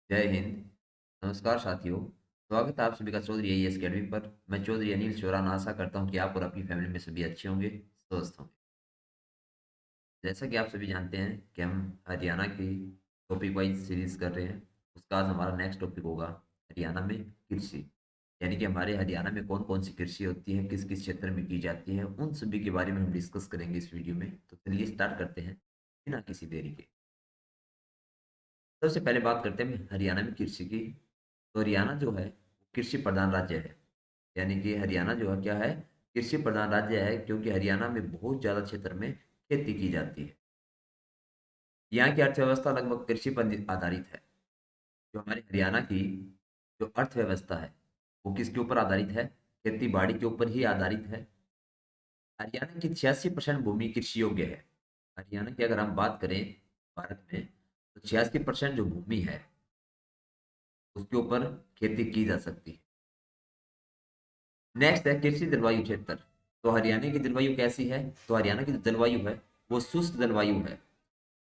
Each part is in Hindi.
जय हिंद। नमस्कार साथियों। स्वागत है आप सभी का चौधरी एईएस अकेडमी पर। मैं चौधरी अनिल चौरान आशा करता हूं कि आप और अपनी फैमिली में सभी अच्छे होंगे, स्वस्थ होंगे। जैसा कि आप सभी जानते हैं कि हम हरियाणा की टॉपिक वाइज सीरीज कर रहे हैं। उसका आज हमारा नेक्स्ट टॉपिक होगा हरियाणा में कृषि। यानी कि हमारे हरियाणा में कौन कौन सी कृषि होती है, किस किस क्षेत्र में की जाती है, उन सभी के बारे में हम डिस्कस करेंगे इस वीडियो में। तो चलिए स्टार्ट करते हैं बिना किसी देरी के। सबसे पहले बात करते हैं हरियाणा में कृषि की। तो हरियाणा जो है कृषि प्रधान राज्य है। यानी कि हरियाणा जो है क्या है, कृषि प्रधान राज्य है, क्योंकि हरियाणा में बहुत ज़्यादा क्षेत्र में खेती की जाती है। यहाँ की अर्थव्यवस्था लगभग कृषि पर आधारित है। जो हमारे हरियाणा की जो अर्थव्यवस्था है वो किसके ऊपर आधारित है? खेती बाड़ी के ऊपर ही आधारित है। हरियाणा की 86% भूमि कृषि योग्य है। हरियाणा की अगर हम बात करें भारत में, तो 86% जो भूमि है उसके ऊपर खेती की जा सकती है। नेक्स्ट है कृषि जलवायु क्षेत्र। तो हरियाणा की जलवायु कैसी है? तो हरियाणा की जो जलवायु है वो शुष्क जलवायु है।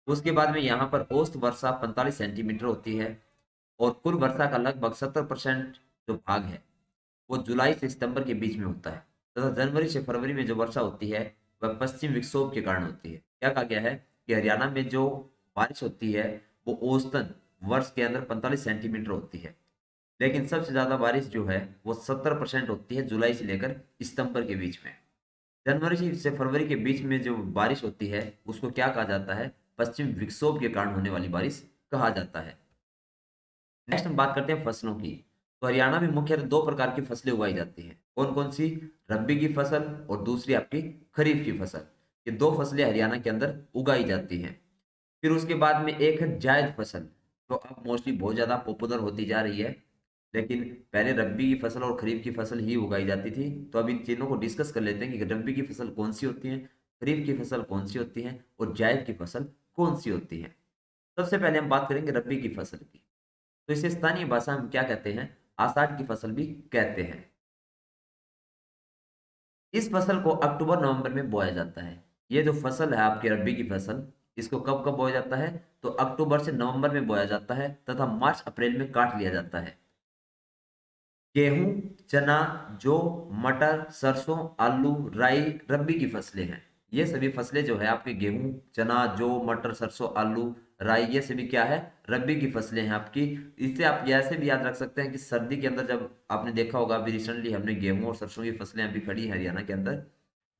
उसके बाद में यहाँ पर औसत वर्षा 45 सेंटीमीटर होती है। और कुल वर्षा का लगभग 70% जो भाग है वो जुलाई से सितंबर के बीच में होता है। तथा जनवरी से फरवरी में जो वर्षा होती है वह पश्चिम विक्षोभ के कारण होती है। क्या कहा गया है कि हरियाणा में जो बारिश होती है वो औसतन वर्ष के अंदर 45 सेंटीमीटर होती है। लेकिन सबसे ज्यादा बारिश जो है वो 70% होती है जुलाई से लेकर सितंबर के बीच में। जनवरी से फरवरी के बीच में जो बारिश होती है उसको क्या कहा जाता है? पश्चिम विक्षोभ के कारण होने वाली बारिश कहा जाता है। नेक्स्ट हम बात करते हैं फसलों की। तो हरियाणा में मुख्यतः दो प्रकार की फसलें उगाई जाती हैं। कौन कौन सी? रबी की फसल और दूसरी आपकी खरीफ की फसल। ये दो फसलें हरियाणा के अंदर उगाई जाती हैं। फिर उसके बाद में एक है जायद फसल। तो अब मोस्टली बहुत ज्यादा पॉपुलर होती जा रही है। लेकिन पहले रबी की फसल और खरीफ की फसल ही उगाई जाती थी। तो अब इन तीनों को डिस्कस कर लेते हैं कि रबी की फसल कौन सी होती है, खरीफ की फसल कौन सी होती है और जायद की फसल कौन सी होती है। सबसे पहले हम बात करेंगे रबी की फसल की। तो इसे स्थानीय भाषा में क्या कहते हैं? आषाढ़ की फसल भी कहते हैं। इस फसल को अक्टूबर नवंबर में बोया जाता है। ये जो फसल है आपकी रबी की फसल, इसको कब कब बोया जाता है? तो अक्टूबर से नवंबर में बोया जाता है तथा मार्च अप्रैल में काट लिया जाता है। गेहूं, चना, जौ, मटर, सरसों, आलू, राई रबी की फसलें हैं। ये सभी फसलें जो है आपके गेहूं, चना, जौ, मटर, सरसों, आलू, राई, ये सभी क्या है? रबी की फसलें हैं आपकी। इससे आप ऐसे भी याद रख सकते हैं कि सर्दी के अंदर जब आपने देखा होगा, अभी रिसेंटली हमने गेहूं और सरसों की फसलें अभी खड़ी हैं हरियाणा के अंदर।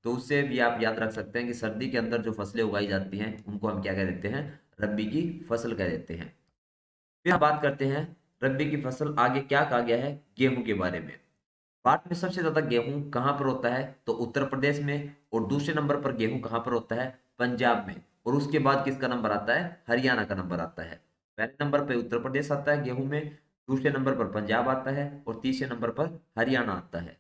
तो उससे भी आप याद रख सकते हैं कि सर्दी के अंदर जो फसलें उगाई जाती हैं उनको हम क्या कह देते हैं? रबी की फसल कह देते हैं। फिर हम बात करते हैं रबी की फसल आगे क्या कहा गया है गेहूं के बारे में। भारत में सबसे ज्यादा गेहूं कहाँ पर होता है? तो उत्तर प्रदेश में। और दूसरे नंबर पर गेहूं कहाँ पर होता है? पंजाब में। और उसके बाद किसका नंबर आता है? हरियाणा का नंबर आता है। पहले नंबर पर उत्तर प्रदेश आता है गेहूं में, दूसरे नंबर पर पंजाब आता है और तीसरे नंबर पर हरियाणा आता है।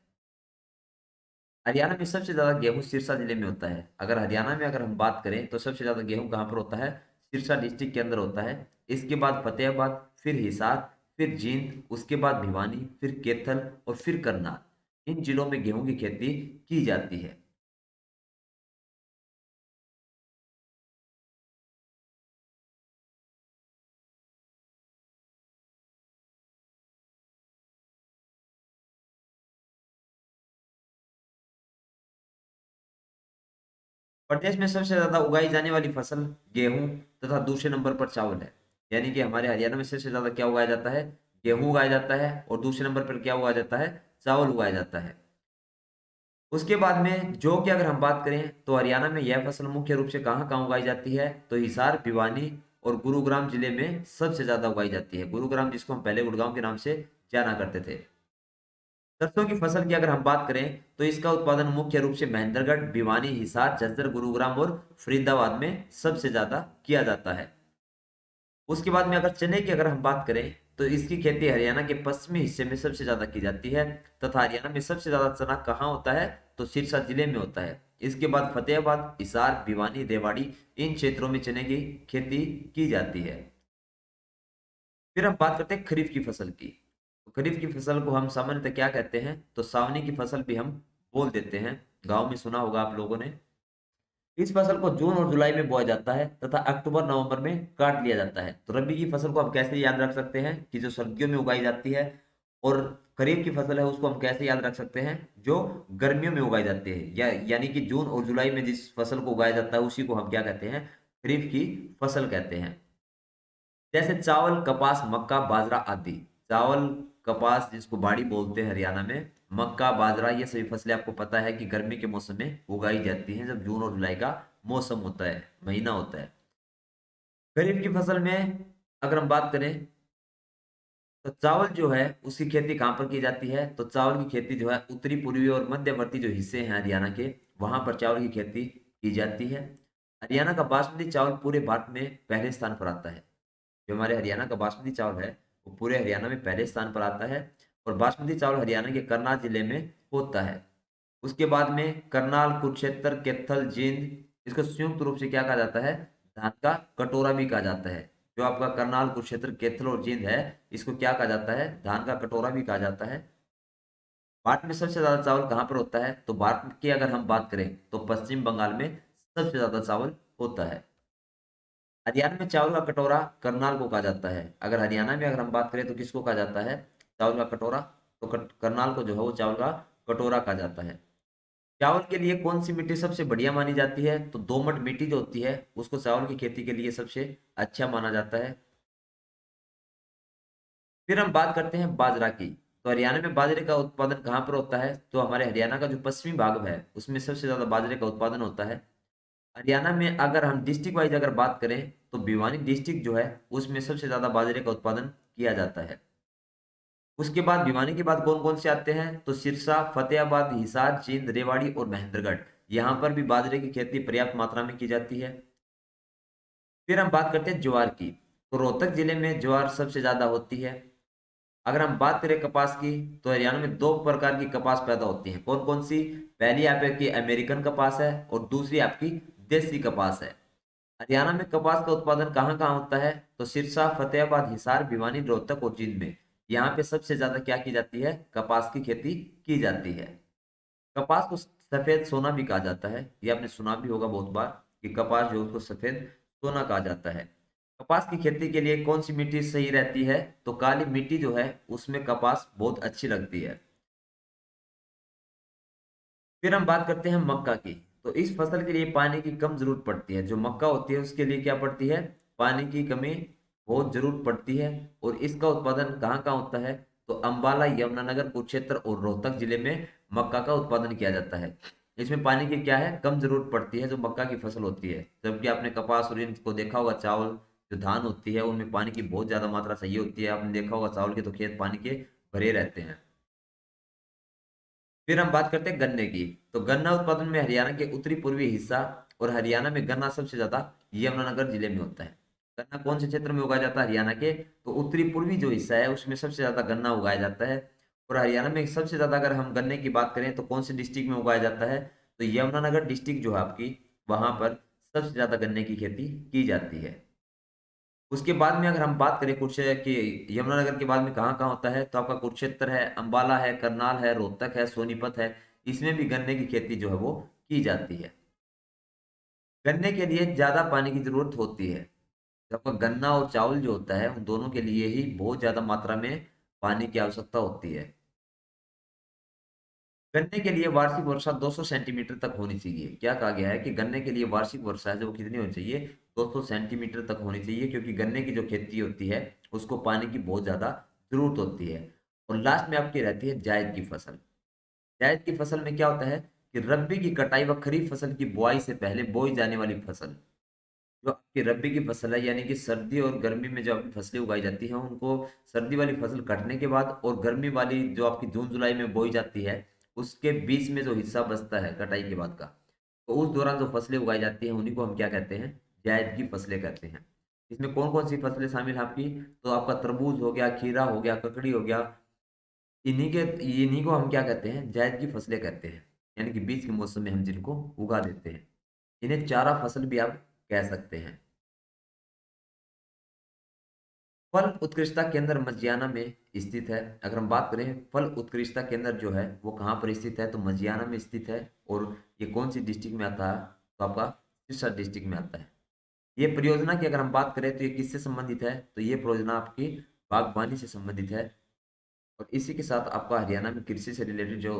हरियाणा में सबसे ज्यादा गेहूं सिरसा जिले में होता है। अगर हरियाणा में अगर हम बात करें तो सबसे ज्यादा गेहूं कहाँ पर होता है? सिरसा डिस्ट्रिक्ट के अंदर होता है। इसके बाद फतेहाबाद, फिर हिसार, फिर जींद, उसके बाद भिवानी, फिर कैथल और फिर करनाल। इन जिलों में गेहूं की खेती की जाती है। प्रदेश में सबसे ज्यादा उगाई जाने वाली फसल गेहूं तथा दूसरे नंबर पर चावल है। यानी कि हमारे हरियाणा में सबसे ज्यादा क्या उगाया जाता है? गेहूं उगाया जाता है और दूसरे नंबर पर क्या उगाया जाता है? चावल उगाया जाता है। उसके बाद में जौ की अगर हम बात करें तो हरियाणा में यह फसल मुख्य रूप से कहाँ कहाँ उगाई जाती है? तो हिसार, भिवानी और गुरुग्राम जिले में सबसे ज्यादा उगाई जाती है। गुरुग्राम जिसको हम पहले गुड़गांव के नाम से जाना करते थे। सरसों की फसल की अगर हम बात करें तो इसका उत्पादन मुख्य रूप से महेंद्रगढ़, भिवानी, हिसार, झज्जर, गुरुग्राम और फरीदाबाद में सबसे ज्यादा किया जाता है। उसके बाद में अगर चने की अगर हम बात करें तो इसकी खेती हरियाणा के पश्चिमी हिस्से में सबसे ज्यादा की जाती है। तथा हरियाणा में सबसे ज्यादा चना कहाँ होता है? तो सिरसा जिले में होता है। इसके बाद फतेहाबाद, हिसार, भिवानी, रेवाड़ी, इन क्षेत्रों में चने की खेती की जाती है। फिर हम बात करते हैं खरीफ की फसल की। तो खरीफ की फसल को हम सामान्यतः क्या कहते हैं? तो सावनी की फसल भी हम बोल देते हैं। गांव में सुना होगा आप लोगों ने। इस फसल को जून और जुलाई में बोया जाता है तथा अक्टूबर नवंबर में काट लिया जाता है। तो रबी की फसल को हम कैसे याद रख सकते हैं कि जो सर्दियों में उगाई जाती है, और खरीफ की फसल है उसको हम कैसे याद रख सकते हैं, जो गर्मियों में उगाई जाती है, यानी कि जून और जुलाई में जिस फसल को उगाया जाता है उसी को हम क्या कहते हैं, खरीफ की फसल कहते हैं। जैसे चावल, कपास, मक्का, बाजरा आदि। चावल, कपास जिसको बाड़ी बोलते हैं हरियाणा में, मक्का, बाजरा, ये सभी फसलें आपको पता है कि गर्मी के मौसम में उगाई जाती हैं, जब जून और जुलाई का मौसम होता है, महीना होता है। खरीफ की फसल में अगर हम बात करें तो चावल जो है उसकी खेती कहाँ पर की जाती है, तो चावल की खेती जो है उत्तरी, पूर्वी और मध्यवर्ती जो हिस्से हैं हरियाणा के, वहां पर चावल की खेती की जाती है। हरियाणा का बासमती चावल पूरे भारत में पहले स्थान पर आता है। जो हमारे हरियाणा का बासमती चावल है वो पूरे हरियाणा में पहले स्थान पर आता है। और बासमती चावल हरियाणा के करनाल जिले में होता है। उसके बाद में करनाल, कुरुक्षेत्र, कैथल, जींद, इसको संयुक्त रूप से क्या कहा जाता है, धान का कटोरा भी कहा जाता है। जो आपका करनाल, कुरुक्षेत्र, कैथल और जींद है, इसको क्या कहा जाता है, धान का कटोरा भी कहा जाता है। भारत में सबसे ज्यादा चावल कहाँ पर होता है, तो भारत की अगर हम बात करें तो पश्चिम बंगाल में सबसे ज्यादा चावल होता है। हरियाणा में चावल का कटोरा करनाल को कहा जाता है। अगर हरियाणा में अगर हम बात करें तो किसको कहा जाता है, चावल का कटोरा, तो करनाल को जो है वो चावल का कटोरा कहा जाता है। चावल के लिए कौन सी मिट्टी सबसे बढ़िया मानी जाती है, तो दोमट मिट्टी जो होती है उसको चावल की खेती के लिए सबसे अच्छा माना जाता है। फिर हम बात करते हैं बाजरा की। तो हरियाणा में बाजरे का उत्पादन कहाँ पर होता है, तो हमारे हरियाणा का जो पश्चिमी भाग है उसमें सबसे ज्यादा बाजरे का उत्पादन होता है। हरियाणा में अगर हम डिस्ट्रिक्ट वाइज अगर बात करें तो भिवानी डिस्ट्रिक्ट जो है उसमें सबसे ज्यादा बाजरे का उत्पादन किया जाता है। उसके बाद भिवानी के बाद कौन कौन से आते हैं, तो सिरसा, फतेहाबाद, हिसार, जींद, रेवाड़ी और महेंद्रगढ़। यहाँ पर भी बाजरे की खेती पर्याप्त मात्रा में की जाती है। फिर हम बात करते हैं ज्वार की। तो रोहतक जिले में ज्वार सबसे ज्यादा होती है। अगर हम बात करें कपास की, तो हरियाणा में दो प्रकार की कपास पैदा होती है। कौन कौन सी, पहली आपकी अमेरिकन कपास है और दूसरी आपकी देसी कपास है। हरियाणा में कपास का उत्पादन कहाँ कहाँ होता है, तो सिरसा, फतेहाबाद, हिसार, भिवानी, रोहतक और जींद में। यहाँ पे सबसे ज्यादा क्या की जाती है, कपास की खेती की जाती है। कपास को सफेद सोना भी कहा जाता है, ये आपने सुना भी होगा बहुत बार कि कपास जो उसको सफेद सोना कहा जाता है। कपास की खेती के लिए कौन सी मिट्टी सही रहती है, तो काली मिट्टी जो है उसमें कपास बहुत अच्छी लगती है। फिर हम बात करते हैं मक्का की। तो इस फसल के लिए पानी की कम जरूरत पड़ती है। जो मक्का होती है उसके लिए क्या पड़ती है, पानी की कमी बहुत जरूरत पड़ती है। और इसका उत्पादन कहाँ कहाँ होता है, तो अंबाला, यमुनानगर, कुरुक्षेत्र और रोहतक जिले में मक्का का उत्पादन किया जाता है। इसमें पानी की क्या है, कम जरूरत पड़ती है जो मक्का की फसल होती है। जबकि आपने कपास और इनको देखा होगा, चावल जो धान होती है उनमें पानी की बहुत ज्यादा मात्रा चाहिए होती है। आपने देखा होगा चावल के तो खेत पानी के भरे रहते हैं। फिर हम बात करते हैं गन्ने की। तो गन्ना उत्पादन में हरियाणा के उत्तरी पूर्वी हिस्सा, और हरियाणा में गन्ना सबसे ज्यादा यमुनानगर जिले में होता है। गन्ना कौन से क्षेत्र में उगाया जाता है, हरियाणा के तो उत्तरी पूर्वी जो हिस्सा है उसमें सबसे ज्यादा गन्ना उगाया जाता है। और हरियाणा में सबसे ज्यादा अगर हम गन्ने की बात करें तो कौन से डिस्ट्रिक्ट में उगाया जाता है, तो यमुनानगर डिस्ट्रिक्ट जो है आपकी, वहां पर सबसे ज्यादा गन्ने की खेती की जाती है। उसके बाद में अगर हम बात करें कुरुक्षेत्र की, यमुनानगर के बाद में कहाँ कहाँ होता है, तो आपका कुरुक्षेत्र है, अंबाला है, करनाल है, रोहतक है, सोनीपत है। इसमें भी गन्ने की खेती जो है वो की जाती है। गन्ने के लिए ज्यादा पानी की जरूरत होती है। तो आपका गन्ना और चावल जो होता है उन दोनों के लिए ही बहुत ज्यादा मात्रा में पानी की आवश्यकता होती है। गन्ने के लिए वार्षिक वर्षा 200 सेंटीमीटर तक होनी चाहिए। क्या कहा गया है कि गन्ने के लिए वार्षिक वर्षा है जो वो कितनी होनी चाहिए, 200 सेंटीमीटर तक होनी चाहिए, क्योंकि गन्ने की जो खेती होती है उसको पानी की बहुत ज्यादा जरूरत होती है। और लास्ट में आपकी रहती है जायद की फसल। जायद की फसल में क्या होता है कि रबी की कटाई व खरीफ फसल की बुआई से पहले बोई जाने वाली फसल, जो आपकी रबी की फसल है, यानी कि सर्दी और गर्मी में जो आपकी फसलें उगाई जाती हैं उनको सर्दी वाली फसल कटने के बाद, और गर्मी वाली जो आपकी जून जुलाई में बोई जाती है उसके बीच में जो हिस्सा बचता है कटाई के बाद का, तो उस दौरान जो फसलें उगाई जाती हैं उन्हीं को हम क्या कहते हैं, जायद की फसलें कहते हैं। इसमें कौन कौन सी फसलें शामिल हैं आपकी, तो आपका तरबूज हो गया, खीरा हो गया, ककड़ी हो गया। इन्हीं को हम क्या कहते हैं, जायद की फसलें कहते हैं। यानी कि बीच के मौसम में हम जिनको उगा देते हैं, इन्हें चारा फसल भी आप कह सकते हैं। फल उत्कृष्टता केंद्र मजियाना में स्थित है। अगर हम बात करें फल उत्कृष्टता केंद्र जो है वो कहाँ पर स्थित है, तो मजियाना में स्थित है। और ये कौन सी डिस्ट्रिक्ट में आता है, तो आपका सिरसा डिस्ट्रिक्ट में आता है। ये परियोजना की अगर हम बात करें तो ये किससे संबंधित है, तो ये परियोजना आपकी बागवानी से संबंधित है। और इसी के साथ आपका हरियाणा में कृषि से रिलेटेड जो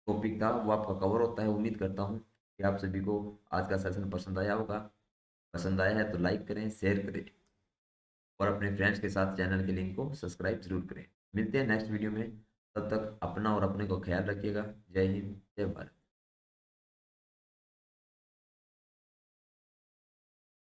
टॉपिक था वो आपका कवर होता है। उम्मीद करता हूँ कि आप सभी को आज का सेशन पसंद आया होगा। पसंद आया है तो लाइक करें, शेयर करें और अपने फ्रेंड्स के साथ चैनल के लिंक को सब्सक्राइब जरूर करें। मिलते हैं नेक्स्ट वीडियो में, तब तक अपना और अपने को ख्याल रखिएगा। जय हिंद, जय भारत।